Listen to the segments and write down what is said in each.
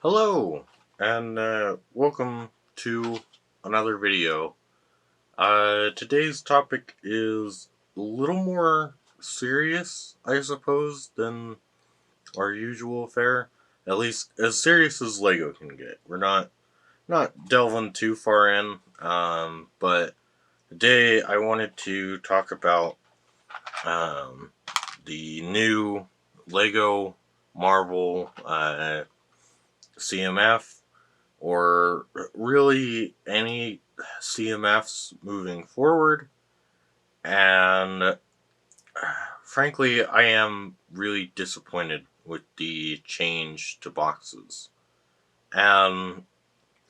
Hello, and welcome to another video. Today's topic is a little more serious, I suppose, than our usual fare. At least as serious as Lego can get. We're not delving too far in, but today I wanted to talk about um, the new Lego Marvel CMF or really any CMFs moving forward. And frankly, I am really disappointed with the change to boxes. And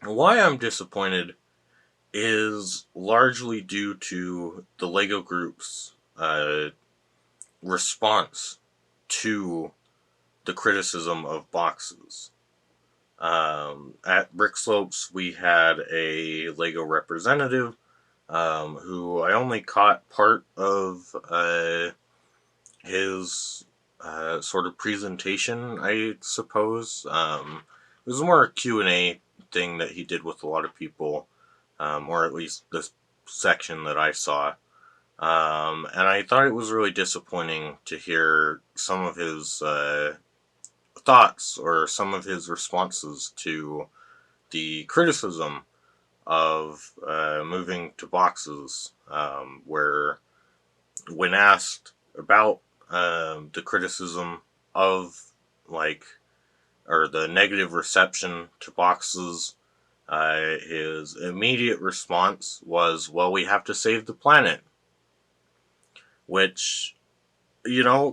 why I'm disappointed is largely due to the LEGO Group's response to the criticism of boxes. At Brick Slopes, we had a LEGO representative who I only caught part of his sort of presentation, I suppose. It was more a Q&A thing that he did with a lot of people, or at least this section that I saw. And I thought it was really disappointing to hear some of his thoughts or some of his responses to the criticism of moving to boxes, where when asked about the criticism of like or the negative reception to boxes, his immediate response was, "Well, we have to save the planet," which,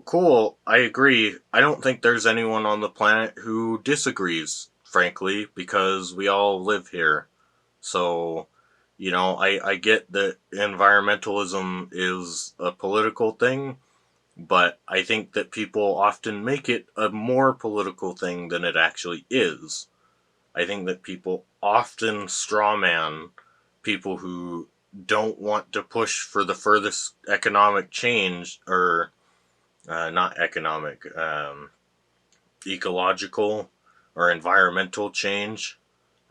cool. I agree. I don't think there's anyone on the planet who disagrees, frankly, because we all live here. So, I get that environmentalism is a political thing, but I think that people often make it a more political thing than it actually is. I think that people often strawman people who don't want to push for the furthest economic change, or not economic, ecological or environmental change,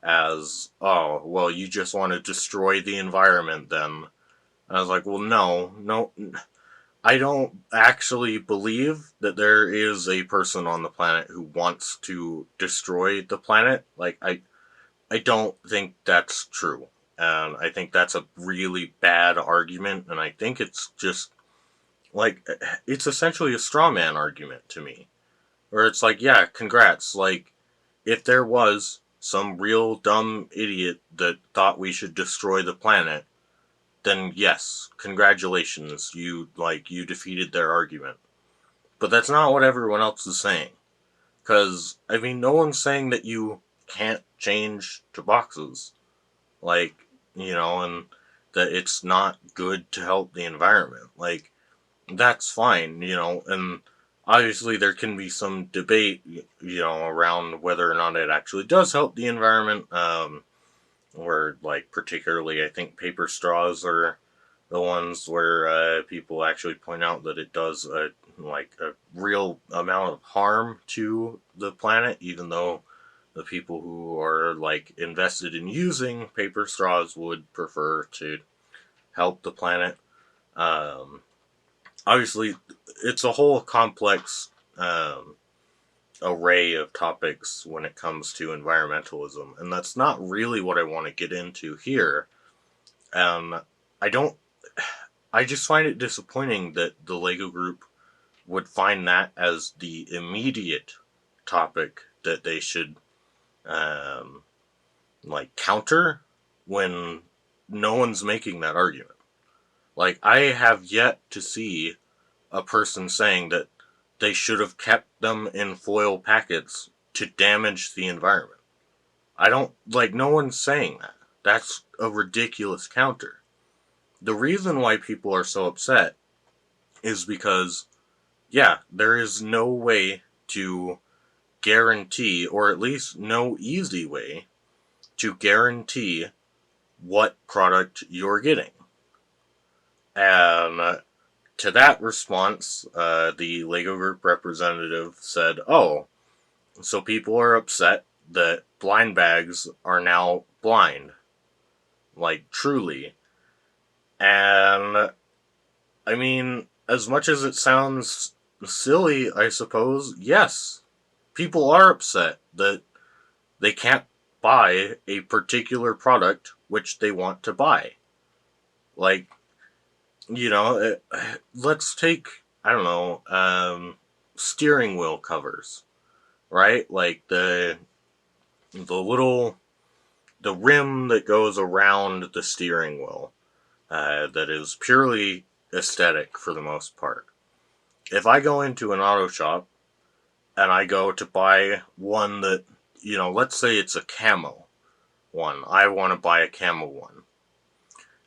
as, "Oh, well, you just want to destroy the environment then." And I was like, well, no, I don't actually believe that there is a person on the planet who wants to destroy the planet. I don't think that's true. And I think that's a really bad argument, and I think it's just, it's essentially a straw man argument to me. Where it's like, yeah, congrats. If there was some real dumb idiot that thought we should destroy the planet, then yes, congratulations, you defeated their argument. But that's not what everyone else is saying. Because, I mean, no one's saying that you can't change to boxes. And that it's not good to help the environment. That's fine, and obviously there can be some debate, around whether or not it actually does help the environment, where, particularly, I think paper straws are the ones where people actually point out that it does a real amount of harm to the planet, even though the people who are invested in using paper straws would prefer to help the planet. Obviously, it's a whole complex array of topics when it comes to environmentalism, and that's not really what I want to get into here. I don't. I just find it disappointing that the LEGO Group would find that as the immediate topic that they should counter when no one's making that argument. I have yet to see a person saying that they should have kept them in foil packets to damage the environment. No one's saying that. That's a ridiculous counter. The reason why people are so upset is because, yeah, there is no way to guarantee, or at least no easy way to guarantee what product you're getting. And to that response, the LEGO Group representative said, "Oh, so people are upset that blind bags are now blind. Like, truly. And, I mean, as much as it sounds silly, I suppose, yes, people are upset that they can't buy a particular product which they want to buy. Like, let's take, I don't know, steering wheel covers, right? Like the little, the rim that goes around the steering wheel, that is purely aesthetic for the most part. If I go into an auto shop and I go to buy one that, let's say it's a camo one. I want to buy a camo one.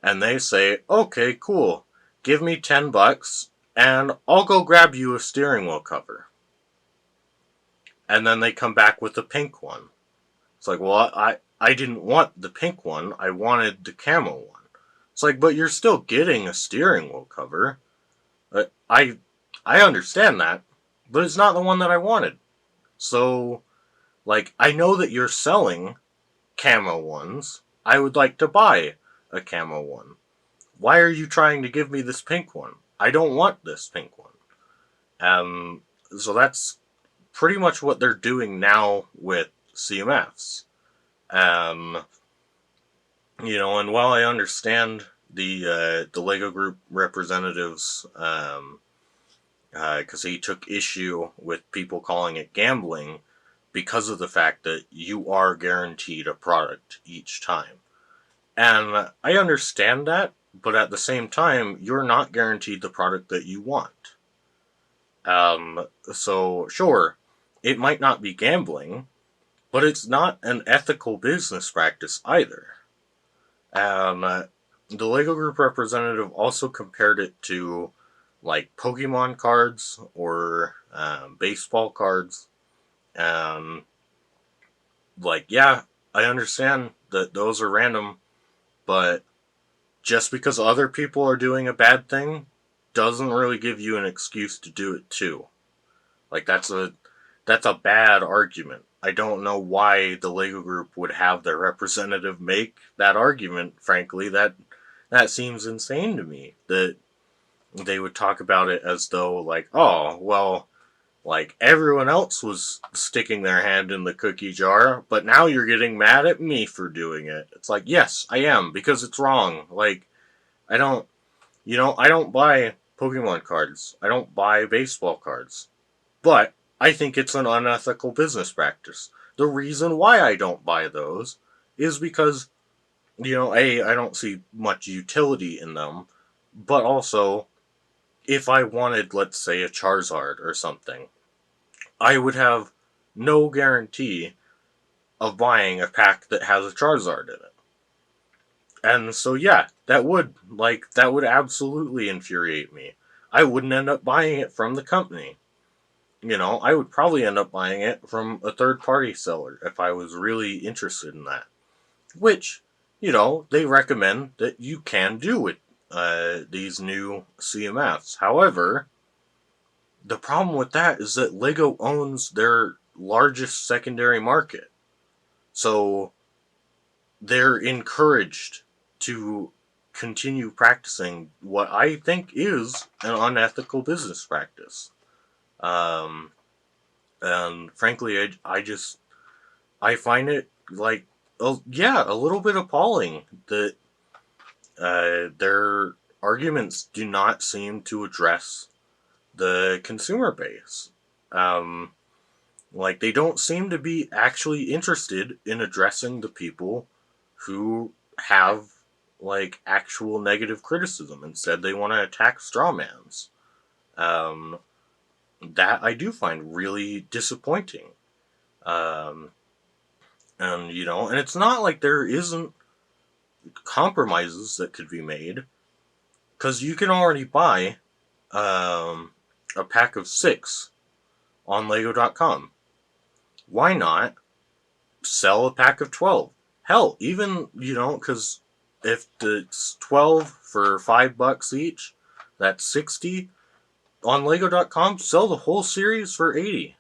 And they say, okay, cool. Give me $10 and I'll go grab you a steering wheel cover. And then they come back with the pink one. It's like, well, I didn't want the pink one. I wanted the camo one. It's like, but you're still getting a steering wheel cover. I understand that, but it's not the one that I wanted. So, like, I know that you're selling camo ones. I would like to buy a camo one. Why are you trying to give me this pink one? I don't want this pink one. So that's pretty much what they're doing now with CMFs. Um, and while I understand the Lego Group representatives, because he took issue with people calling it gambling because of the fact that you are guaranteed a product each time. And I understand that, but at the same time, you're not guaranteed the product that you want. So sure, it might not be gambling, but it's not an ethical business practice either. The Lego Group representative also compared it to like Pokemon cards or baseball cards. Like, yeah, I understand that those are random, but just because other people are doing a bad thing doesn't really give you an excuse to do it too. Like, that's a bad argument. I don't know why the Lego Group would have their representative make that argument, frankly. That seems insane to me. That they would talk about it as though, like, oh, well, like, everyone else was sticking their hand in the cookie jar, but now you're getting mad at me for doing it. It's like, yes, I am, because it's wrong. Like, I don't buy Pokemon cards. I don't buy baseball cards. But I think it's an unethical business practice. The reason why I don't buy those is because, I don't see much utility in them, but also, if I wanted, let's say, a Charizard or something, I would have no guarantee of buying a pack that has a Charizard in it. And so, yeah, that would absolutely infuriate me. I wouldn't end up buying it from the company. I would probably end up buying it from a third-party seller if I was really interested in that. Which, they recommend that you can do with these new CMFs. However, the problem with that is that Lego owns their largest secondary market. So they're encouraged to continue practicing what I think is an unethical business practice. And frankly, I find it like, a little bit appalling that their arguments do not seem to address the consumer base. Like, they don't seem to be actually interested in addressing the people who have, like, actual negative criticism. Instead, they want to attack strawmans. That I do find really disappointing. Um, and it's not like there isn't compromises that could be made, because you can already buy a pack of 6 on Lego.com. Why not sell a pack of 12? Hell, even, because if it's 12 for $5 each, that's 60. On Lego.com, sell the whole series for 80.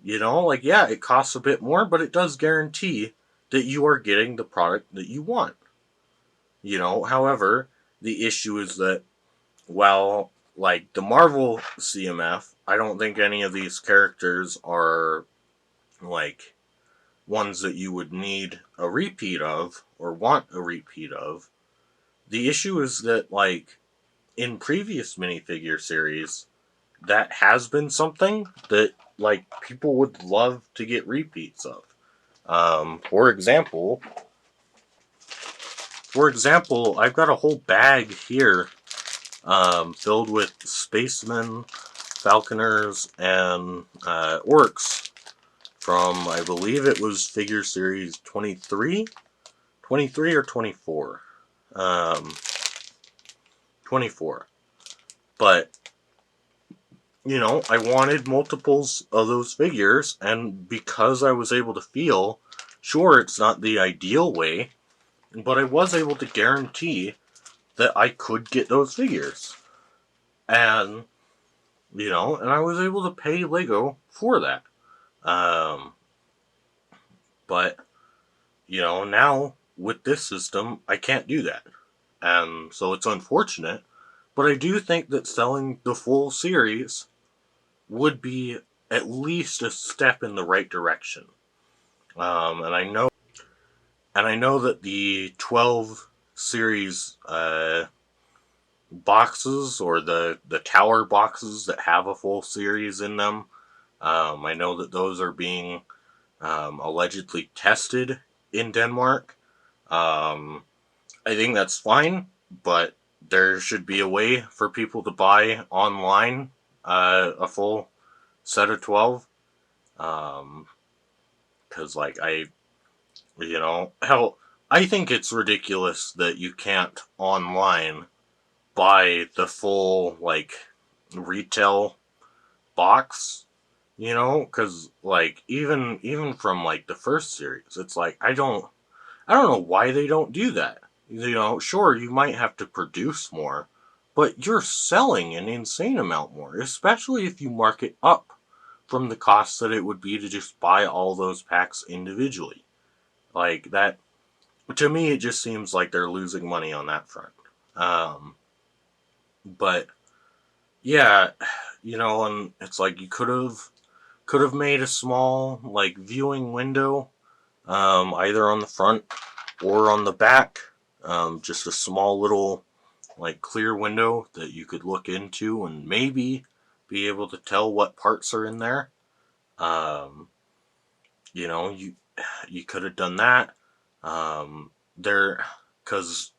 Like, yeah, it costs a bit more, but it does guarantee that you are getting the product that you want. However, the issue is that, well, like the Marvel CMF, I don't think any of these characters are like ones that you would need a repeat of or want a repeat of. The issue is that, like, in previous minifigure series, that has been something that, like, people would love to get repeats of. For example, I've got a whole bag here, filled with spacemen, falconers, and orcs from, I believe it was figure series 23, 23 or 24. Um, 24. But, I wanted multiples of those figures, and because I was able to feel, sure, it's not the ideal way, but I was able to guarantee that I could get those figures. And, and I was able to pay Lego for that. Um, but, now with this system, I can't do that. And so it's unfortunate, but I do think that selling the full series would be at least a step in the right direction. And I know that the 12 series boxes, or the tower boxes that have a full series in them, I know that those are being allegedly tested in Denmark. Um, I think that's fine, but there should be a way for people to buy online a full set of 12. Because, like, hell, I think it's ridiculous that you can't online buy the full, like, retail box, because, like, even from, like, the first series, it's like, I don't know why they don't do that. Sure, you might have to produce more, but you're selling an insane amount more, especially if you mark it up from the cost that it would be to just buy all those packs individually. Like, that, to me, it just seems like they're losing money on that front. Um, but yeah, and it's like you could have made a small, like, viewing window, either on the front or on the back, just a small little, like, clear window that you could look into and maybe be able to tell what parts are in there. Um, you could have done that. There, because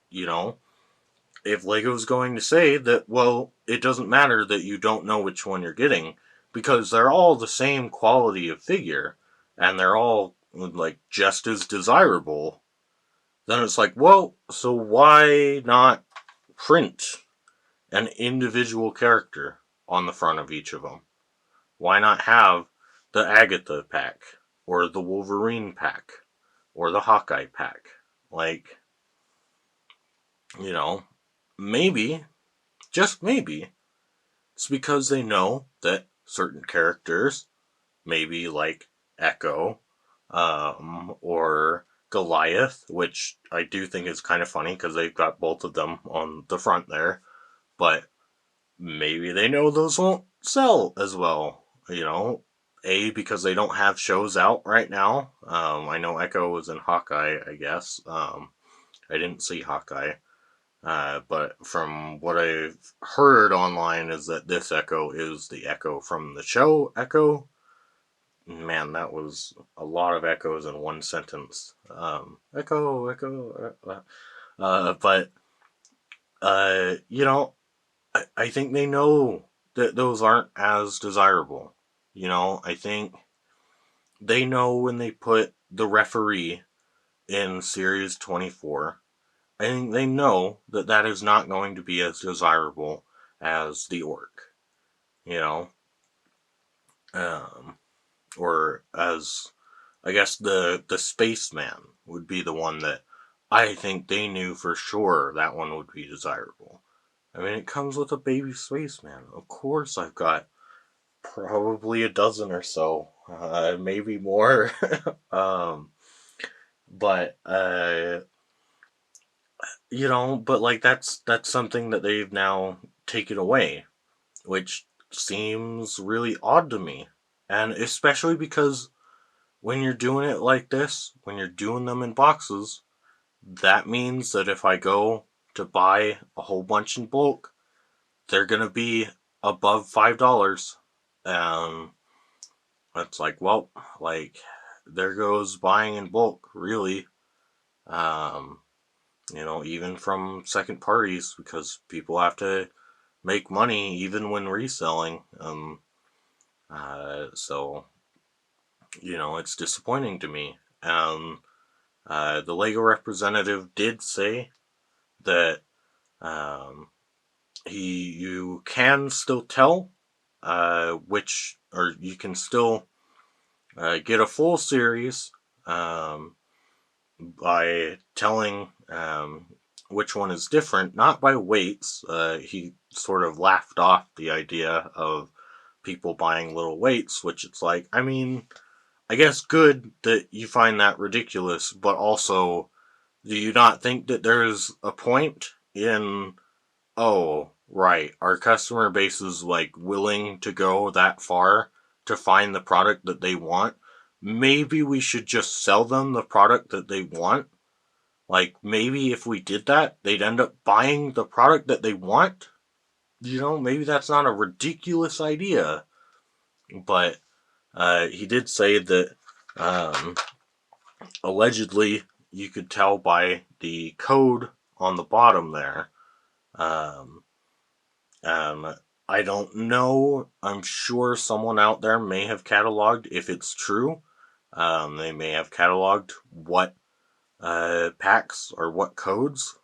if Lego's going to say that, well, it doesn't matter that you don't know which one you're getting because they're all the same quality of figure and they're all, like, just as desirable, then it's like, well, so why not print an individual character on the front of each of them? Why not have the Agatha pack, or the Wolverine pack, or the Hawkeye pack? Like, you know, maybe, just maybe, it's because they know that certain characters, maybe like Echo, or Goliath, which I do think is kind of funny because they've got both of them on the front there, but maybe they know those won't sell as well. Because they don't have shows out right now. I know Echo was in Hawkeye, I guess. I didn't see Hawkeye. But from what I've heard online is that this Echo is the Echo from the show Echo. Man, that was a lot of echoes in one sentence. Echo, Echo. But, I think they know that those aren't as desirable. I think they know when they put the referee in Series 24. I think they know that that is not going to be as desirable as the orc, you know, um, or as, I guess, the spaceman would be the one that I think they knew for sure that one would be desirable. I mean, it comes with a baby spaceman. Of course, I've got probably a dozen or so maybe more. um, but but like that's something that they've now taken away, which seems really odd to me, and especially because when you're doing it like this, when you're doing them in boxes, that means that if I go to buy a whole bunch in bulk, they're gonna be above $5. Um, it's like, well, like there goes buying in bulk, really. Um, even from second parties, because people have to make money even when reselling. So it's disappointing to me. The Lego representative did say that um, you can still tell which, or you can still get a full series um, by telling which one is different, not by weights. He sort of laughed off the idea of people buying little weights, which it's like, I mean, I guess good that you find that ridiculous, but also, do you not think that there's a point in, oh, right, our customer base is like willing to go that far to find the product that they want? Maybe we should just sell them the product that they want. Like, maybe if we did that, they'd end up buying the product that they want. Maybe that's not a ridiculous idea. But he did say that um, allegedly you could tell by the code on the bottom there. Um, um, I don't know. I'm sure someone out there may have cataloged if it's true. They may have cataloged what packs or what codes.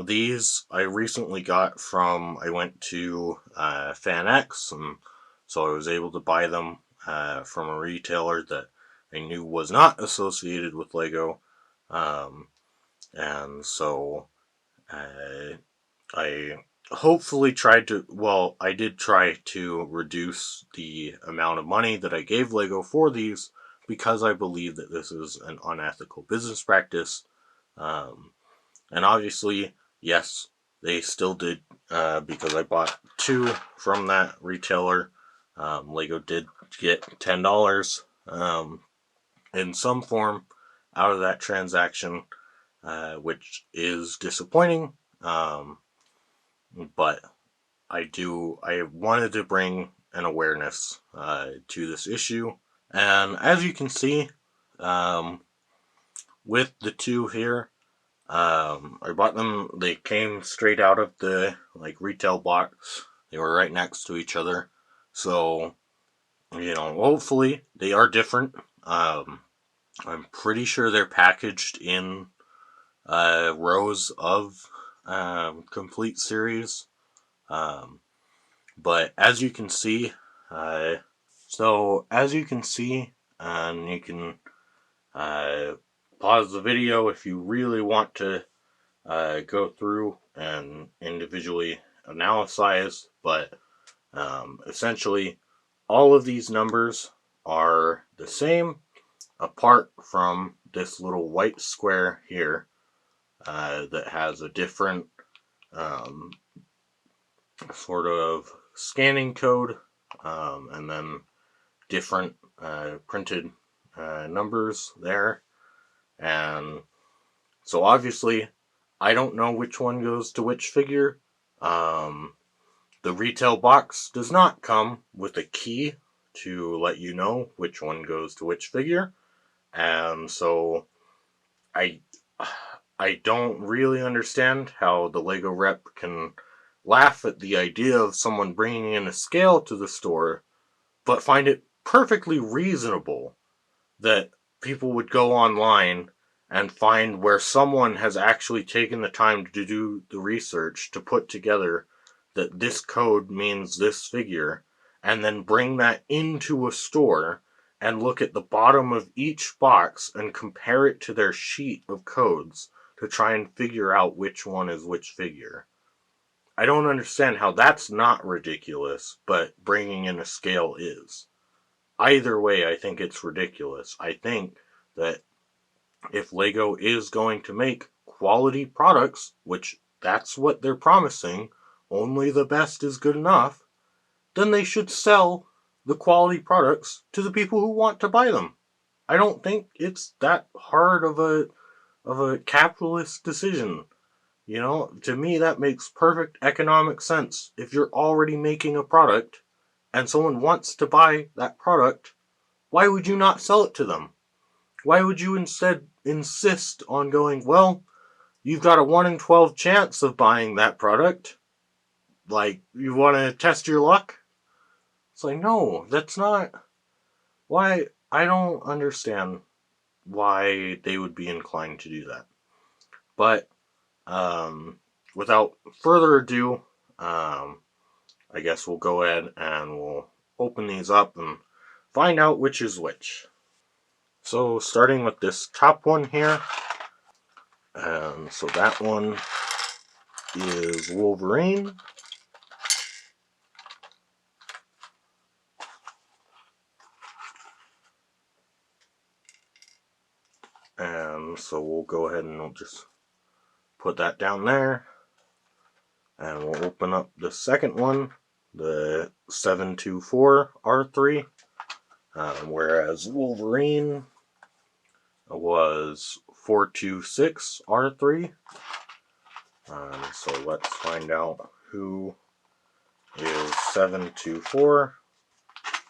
These I recently got I went to FanX, and so I was able to buy them from a retailer that I knew was not associated with Lego. Um, and so uh, I hopefully I did try to reduce the amount of money that I gave Lego for these because I believe that this is an unethical business practice. Um, and obviously, yes, they still did, because I bought two from that retailer. Lego did get $10 in some form out of that transaction, which is disappointing. But I wanted to bring an awareness to this issue. And as you can see, um, with the two here, I bought them. They came straight out of the retail box. They were right next to each other, so hopefully they are different. I'm pretty sure they're packaged in rows of complete series. Um, but as you can see, uh, and you can uh, pause the video if you really want to go through and individually analyze, but essentially all of these numbers are the same apart from this little white square here that has a different um, sort of scanning code, and then different printed numbers there. And so obviously, I don't know which one goes to which figure. Um, the retail box does not come with a key to let you know which one goes to which figure. And so I I don't really understand how the Lego rep can laugh at the idea of someone bringing in a scale to the store, but find it perfectly reasonable that people would go online and find where someone has actually taken the time to do the research to put together that this code means this figure, and then bring that into a store and look at the bottom of each box and compare it to their sheet of codes to try and figure out which one is which figure. I don't understand how that's not ridiculous, but bringing in a scale is. either way, I think it's ridiculous. I think that if Lego is going to make quality products, which that's what they're promising, only the best is good enough, then they should sell the quality products to the people who want to buy them. I don't think it's that hard of a capitalist decision. You know, to me that makes perfect economic sense. If you're already making a product and someone wants to buy that product, why would you not sell it to them? Why would you instead insist on going, well, you've got a 1 in 12 chance of buying that product? Like, you want to test your luck? It's like, no, that's not. Why? I don't understand why they would be inclined to do that. But, um, without further ado, I guess we'll go ahead and we'll open these up and find out which is which. So, starting with this top one here, and so that one is Wolverine. And so we'll go ahead and we'll just put that down there. And we'll open up the second one, the 724 R3. Whereas Wolverine was 426 R3. So let's find out who is 724.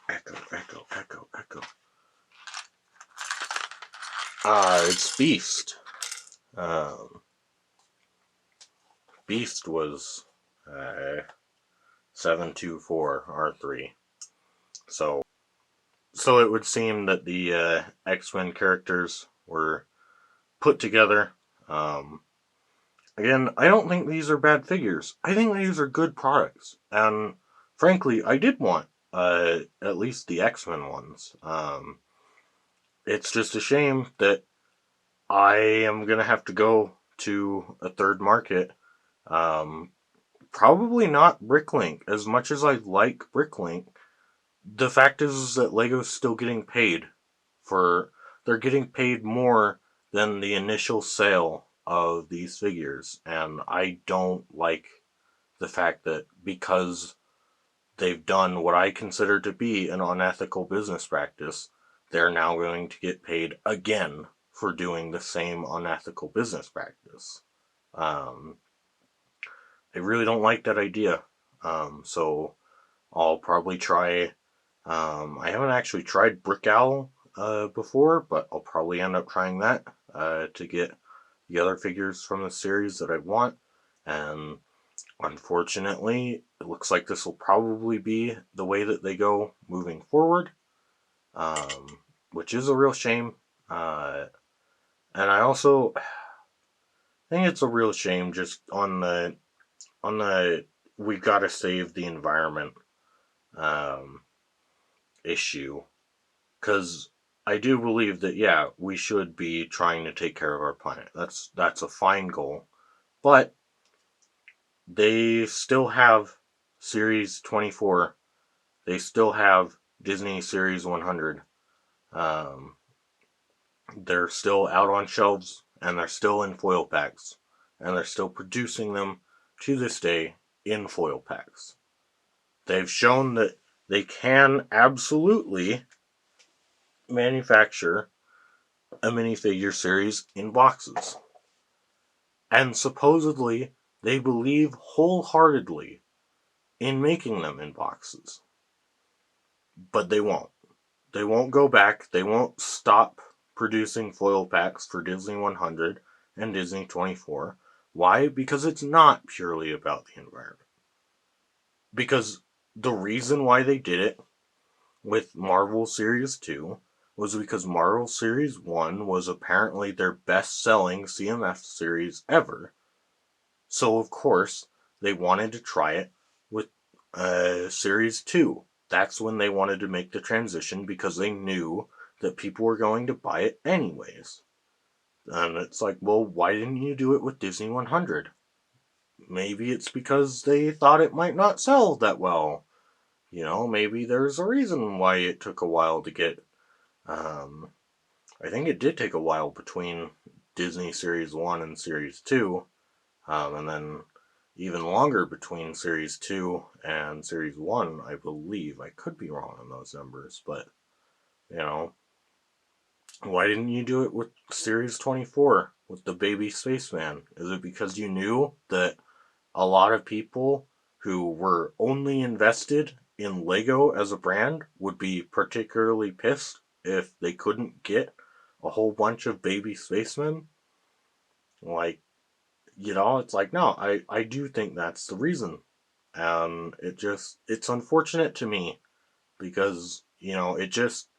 Echo, echo, echo, echo. It's Beast. Beast was 724 R3. So it would seem that the X-Men characters were put together. Again, I don't think these are bad figures. I think these are good products. And frankly, I did want at least the X-Men ones. It's just a shame that I am going to have to go to a third market. Probably not Bricklink. As much as I like Bricklink, the fact is that Lego's still getting paid they're getting paid more than the initial sale of these figures, and I don't like the fact that because they've done what I consider to be an unethical business practice, they're now going to get paid again for doing the same unethical business practice. I really don't like that idea. So I'll probably try. I haven't actually tried Brick Owl before, but I'll probably end up trying that to get the other figures from the series that I want. And unfortunately, it looks like this will probably be the way that they go moving forward, which is a real shame. And I also think it's a real shame just on the we gotta save the environment issue, because I do believe that, yeah, we should be trying to take care of our planet. That's a fine goal, but they still have Series 24. They still have Disney Series 100. They're still out on shelves, and they're still in foil packs, and they're still producing them to this day in foil packs. They've shown that they can absolutely manufacture a minifigure series in boxes. And supposedly, they believe wholeheartedly in making them in boxes. But they won't. They won't go back. They won't stop producing foil packs for Disney 100 and Disney 24. Why? Because it's not purely about the environment. Because the reason why they did it with Marvel Series 2 was because Marvel Series 1 was apparently their best-selling CMF series ever. So, of course, they wanted to try it with Series 2. That's when they wanted to make the transition, because they knew that people were going to buy it anyways. And it's like, well, why didn't you do it with Disney 100? Maybe it's because they thought it might not sell that well. maybe there's a reason why it took a while to get. I think it did take a while between Disney Series 1 and Series 2, and then even longer between Series 2 and Series 1, I believe. I could be wrong on those numbers, but, you know, why didn't you do it with Series 24, with the baby spaceman? Is it because you knew that a lot of people who were only invested in Lego as a brand would be particularly pissed if they couldn't get a whole bunch of baby spacemen? Like, it's like, no, I do think that's the reason. And it's unfortunate to me because, it just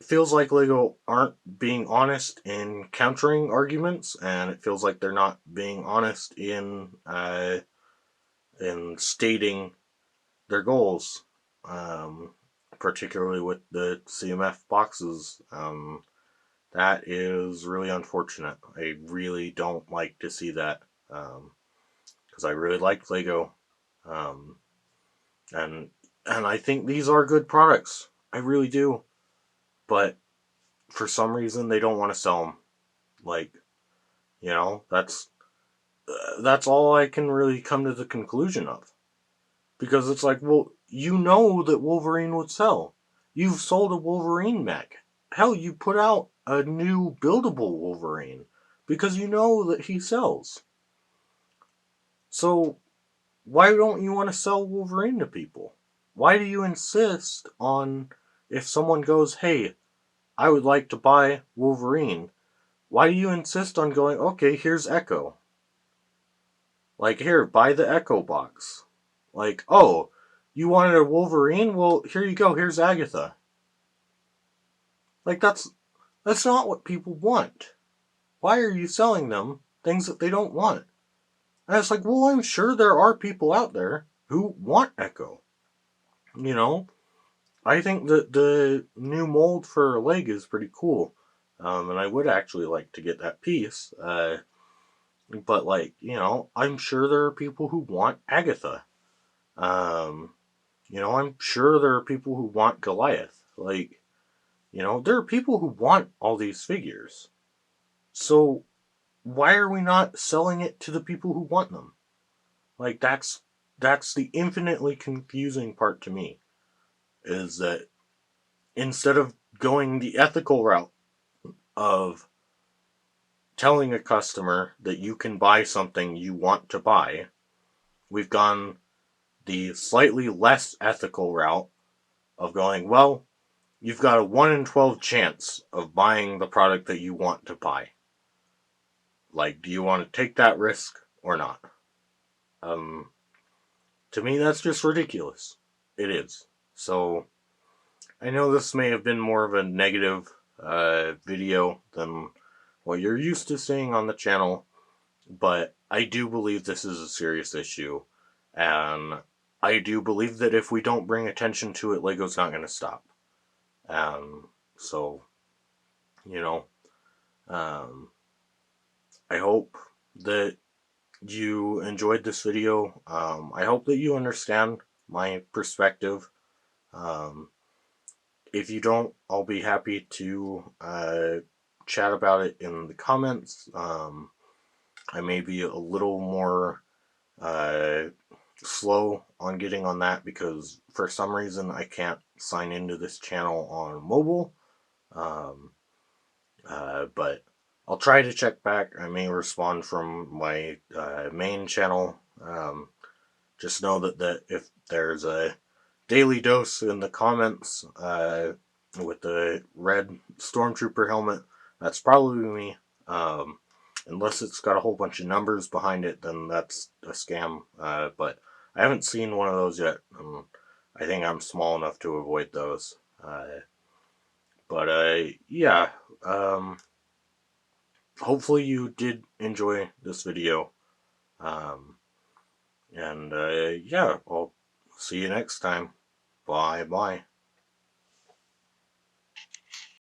feels like Lego aren't being honest in countering arguments, and it feels like they're not being honest in stating their goals, particularly with the CMF boxes. That is really unfortunate. I really don't like to see that, because I really like Lego, um, and I think these are good products. I really do, but for some reason they don't want to sell them. Like, that's all I can really come to the conclusion of. Because it's like, well, you know that Wolverine would sell. You've sold a Wolverine mech. Hell, you put out a new buildable Wolverine because you know that he sells. So, why don't you want to sell Wolverine to people? Why do you insist on, if someone goes, hey, I would like to buy Wolverine, why do you insist on going, okay, here's Echo? Like, here, buy the Echo box. Like, oh, you wanted a Wolverine? Well, here you go. Here's Agatha. Like, that's not what people want. Why are you selling them things that they don't want? And it's like, well, I'm sure there are people out there who want Echo. You know, I think that the new mold for a leg is pretty cool, and I would actually like to get that piece. But like, I'm sure there are people who want Agatha. Um, I'm sure there are people who want Goliath. Like, there are people who want all these figures. So why are we not selling it to the people who want them? Like, that's the infinitely confusing part to me, is that instead of going the ethical route of telling a customer that you can buy something you want to buy, we've gone the slightly less ethical route of going, well, you've got a 1 in 12 chance of buying the product that you want to buy. Like, do you want to take that risk or not? To me, that's just ridiculous. It is. So, I know this may have been more of a negative video than what you're used to seeing on the channel, but I do believe this is a serious issue, and I do believe that if we don't bring attention to it, Lego's not going to stop. So, you know, um, I hope that you enjoyed this video. I hope that you understand my perspective. Um, if you don't, I'll be happy to chat about it in the comments. I may be a little more slow on getting on that because for some reason I can't sign into this channel on mobile. But I'll try to check back. I may respond from my main channel. Just know that if there's a daily dose in the comments with the red stormtrooper helmet, that's probably me. Unless it's got a whole bunch of numbers behind it, then that's a scam. But I haven't seen one of those yet. I think I'm small enough to avoid those. But yeah. Hopefully you did enjoy this video. Um, and yeah, I'll see you next time. Bye bye.